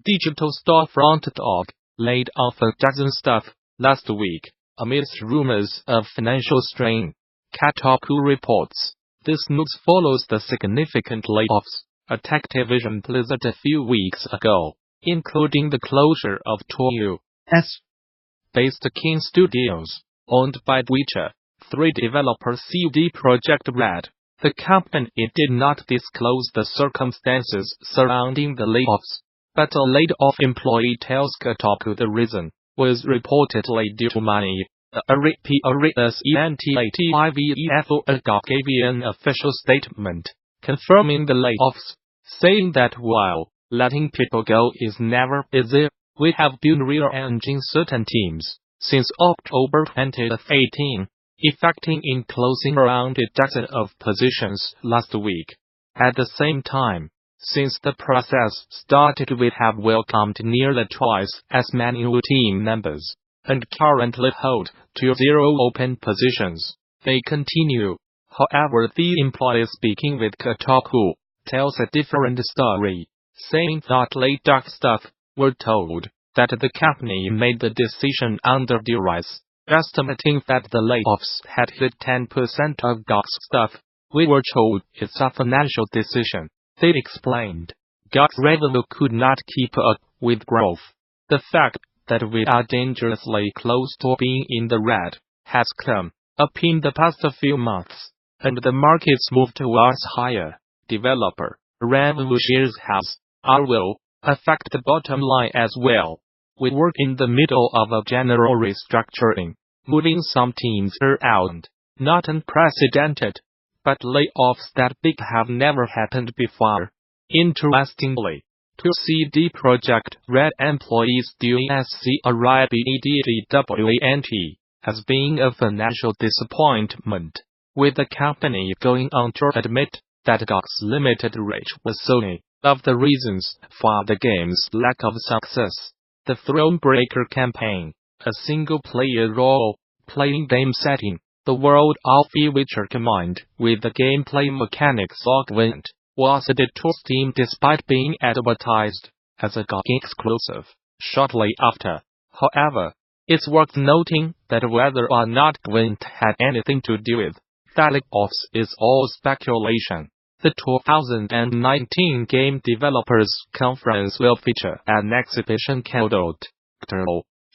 digital storefront GOG laid off a dozen staff last week amidst rumors of financial strain. Kotaku reports. This news follows the significant layoffs at Activision Blizzard a few weeks ago, including the closure of 2 US-based King Studios, owned by Witcher 3 developer CD Projekt Red. The company did not disclose the circumstances surrounding the layoffs, but a laid-off employee tells Kotaku the reason was reportedly due to money. GOG gave an official statement confirming the layoffs, saying that while letting people go is never easy, we have been rearranging certain teams since October 2018, effecting in closing around a dozen of positions last week. At the same time, since the process started, we have welcomed nearly twice as many new team members, and currently hold 20 open positions. They continue. However, the employee speaking with Kotaku tells a different story, saying that laid-off staff were told that the company made the decision under duress, estimating that the layoffs had hit 10% of GOG's staff. We were told it's a financial decision, they explained. GOG's revenue could not keep up with growth. The fact that we are dangerously close to being in the red has come up in the past few months, and the market's move towards higher developer revenue shares will affect the bottom line as well. We were in the middle of a general restructuring, moving some teams around. Not unprecedented, but layoffs that big have never happened before. Interestingly, 2 CD Projekt Red employees doing SCRIBEDWNT has been a financial disappointment, with the company going on to admit that GOG's limited reach was solely of the reasons for the game's lack of success. The Thronebreaker campaign, a single-player role-playing game setting the world of The Witcher combined with the gameplay mechanics augment, was added to Steam despite being advertised as a GOG exclusive shortly after. However, it's worth noting that whether or not Gwent had anything to do with the layoffs is all speculation. The 2019 Game Developers Conference will feature an exhibition called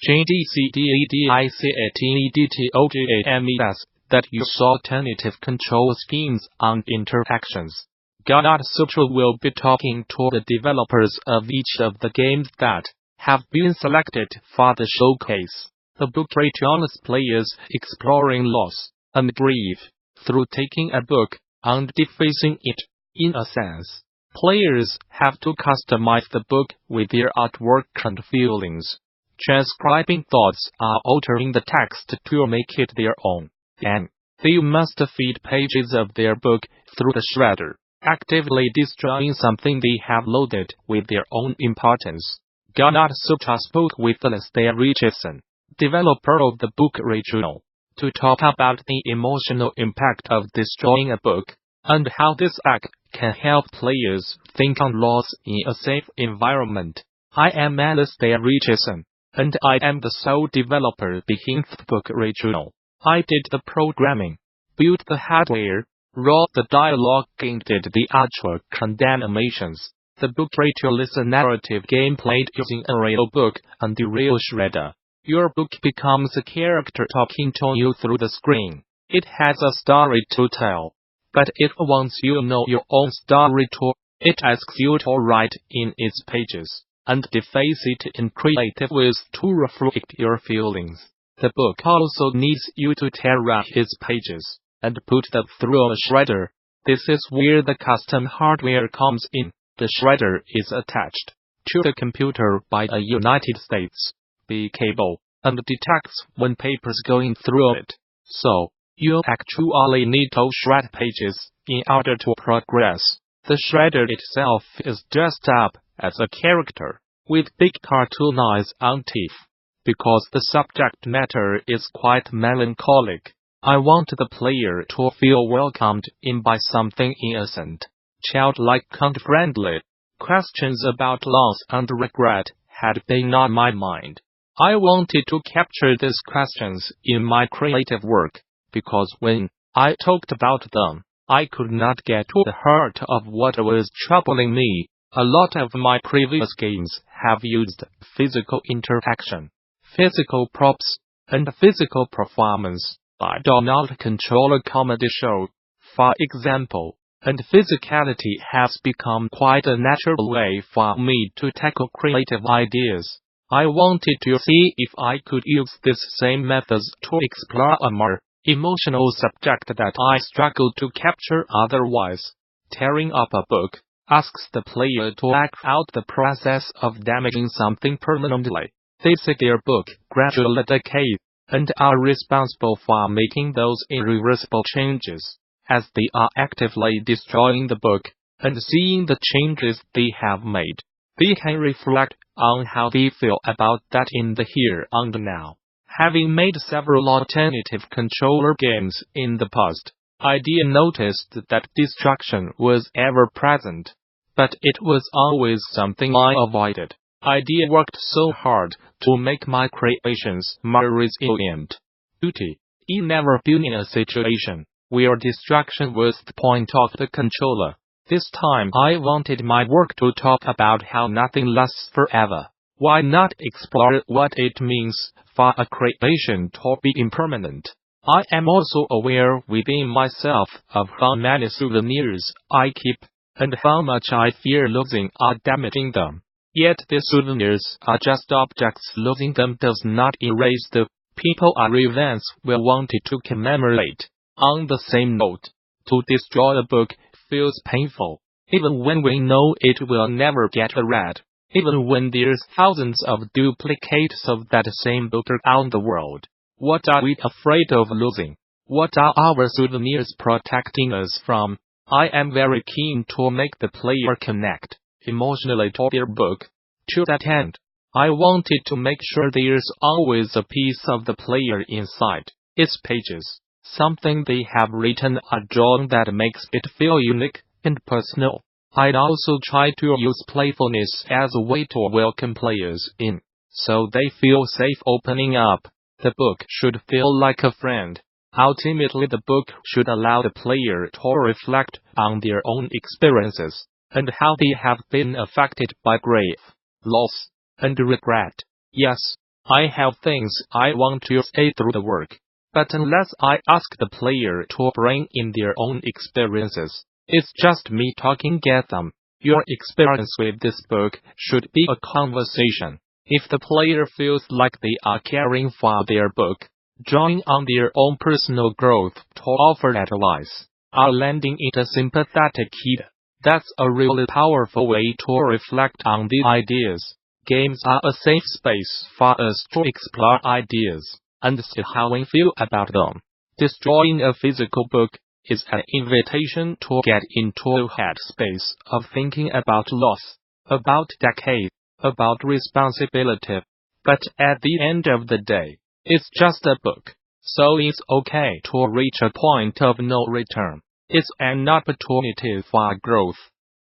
GDCDEDICATEDTOGAMES that uses alternative control schemes and interactions. Gamasutra will be talking to the developers of each of the games that have been selected for the showcase. The book returns players exploring loss and grief through taking a book and defacing it. In a sense, players have to customize the book with their artwork and feelings, transcribing thoughts or altering the text to make it their own. Then, they must feed pages of their book through the shredder, actively destroying something they have loaded with their own importance. Gamasutra spoke with Alistair Richardson, developer of the book original, to talk about the emotional impact of destroying a book, and how this act can help players think on loss in a safe environment. I am Alistair Richardson, and I am the sole developer behind the book original. I did the programming, built the hardware, wrote the dialogue and did the artwork and animations. The book ritual is a narrative game played using a real book and a real shredder. Your book becomes a character talking to you through the screen. It has a story to tell. But if once you know your own story too, it asks you to write in its pages, and deface it in creative ways to reflect your feelings. The book also needs you to tear out its pages, and put them through a shredder. This is where the custom hardware comes in. The shredder is attached to the computer by a United States cable, and detects when paper's going through it. So, you actually need to shred pages in order to progress. The shredder itself is dressed up as a character, with big cartoon eyes and teeth. Because the subject matter is quite melancholic, I want the player to feel welcomed in by something innocent, childlike and friendly. Questions about loss and regret had been on my mind. I wanted to capture these questions in my creative work, because when I talked about them, I could not get to the heart of what was troubling me. A lot of my previous games have used physical interaction, physical props, and physical performance. I do not control a comedy show, for example, and physicality has become quite a natural way for me to tackle creative ideas. I wanted to see if I could use these same methods to explore a more emotional subject that I struggle to capture otherwise. Tearing up a book asks the player to act out the process of damaging something permanently. They see their book gradually decay, and are responsible for making those irreversible changes. As they are actively destroying the book, and seeing the changes they have made, they can reflect on how they feel about that in the here and now. Having made several alternative controller games in the past, I noticed that destruction was ever present, but it was always something I avoided. I worked so hard to make my creations more resilient. Duty in never been in a situation where destruction was the point of the controller. This time I wanted my work to talk about how nothing lasts forever. Why not explore what it means for a creation to be impermanent? I am also aware within myself of how many souvenirs I keep, and how much I fear losing or damaging them. Yet the souvenirs are just objects. Losing them does not erase the people or events we wanted to commemorate. On the same note, to destroy a book feels painful, even when we know it will never get read, even when there's thousands of duplicates of that same book around the world. What are we afraid of losing? What are our souvenirs protecting us from? I am very keen to make the player connect emotionally to their book. To that end, I wanted to make sure there's always a piece of the player inside its pages, something they have written or drawn that makes it feel unique and personal. I'd also try to use playfulness as a way to welcome players in, so they feel safe opening up. The book should feel like a friend. Ultimately, the book should allow the player to reflect on their own experiences, and how they have been affected by grief, loss, and regret. Yes, I have things I want to say through the work, but unless I ask the player to bring in their own experiences, it's just me talking at them. Your experience with this book should be a conversation. If the player feels like they are caring for their book, drawing on their own personal growth to offer advice, or lending it a sympathetic ear, that's a really powerful way to reflect on the ideas. Games are a safe space for us to explore ideas and see how we feel about them. Destroying a physical book is an invitation to get into a headspace of thinking about loss, about decay, about responsibility. But at the end of the day, it's just a book, so it's okay to reach a point of no return. It's an opportunity for growth.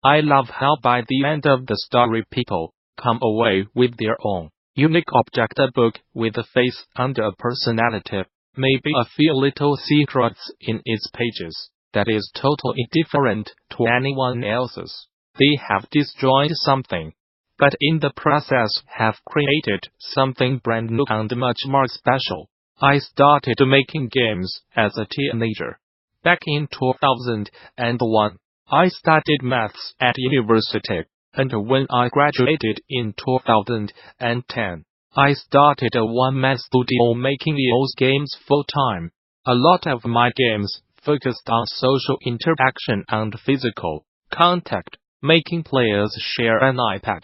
I love how by the end of the story people come away with their own unique object. A book with a face and a personality, maybe a few little secrets in its pages, that is totally different to anyone else's. They have destroyed something, but in the process have created something brand new and much more special. I started making games as a teenager. Back in 2001, I studied maths at university, and when I graduated in 2010, I started a one-man studio making those games full-time. A lot of my games focused on social interaction and physical contact, making players share an iPad,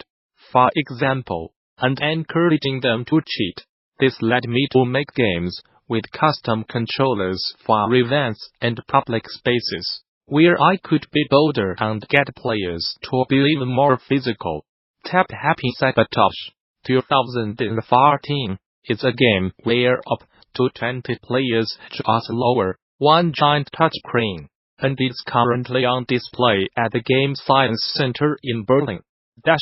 for example, and encouraging them to cheat. This led me to make games with custom controllers for events and public spaces, where I could be bolder and get players to be even more physical. Tap Happy Sabotage 2014 is a game where up to 20 players just lower one giant touchscreen, and it's currently on display at the Game Science Center in Berlin. Dash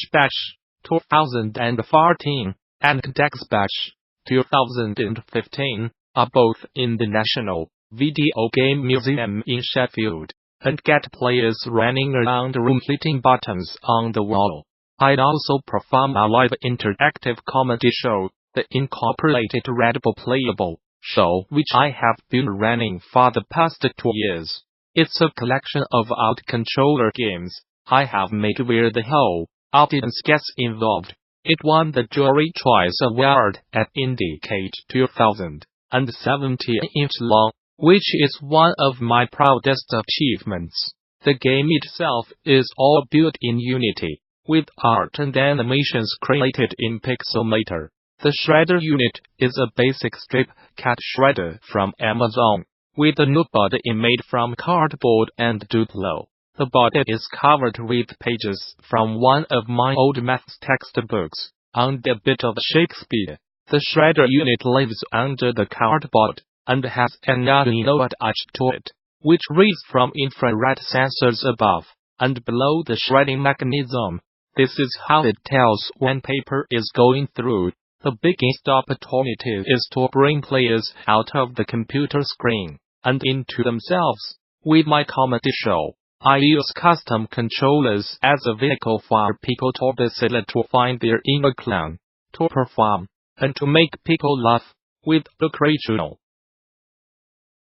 2014 and Dex Bash 2015 are both in the National Video Game Museum in Sheffield, and get players running around the room hitting buttons on the wall. I'd also perform a live interactive comedy show, the Incorporated Readable Playable show, which I have been running for the past 2 years. It's a collection of out-controller games I have made where the whole audience gets involved. It won the Jury Choice Award at IndieCage 2017-inch long, which is one of my proudest achievements. The game itself is all built in Unity, with art and animations created in Pixelmator. The shredder unit is a basic strip cat shredder from Amazon, with a new body made from cardboard and Duplo. The body is covered with pages from one of my old math textbooks, and a bit of Shakespeare. The shredder unit lives under the cardboard, and has an Arduino attached to it, which reads from infrared sensors above and below the shredding mechanism. This is how it tells when paper is going through. The biggest opportunity is to bring players out of the computer screen and into themselves. With my comedy show, I use custom controllers as a vehicle for people to basically to find their inner clown, to perform, and to make people laugh, with occasional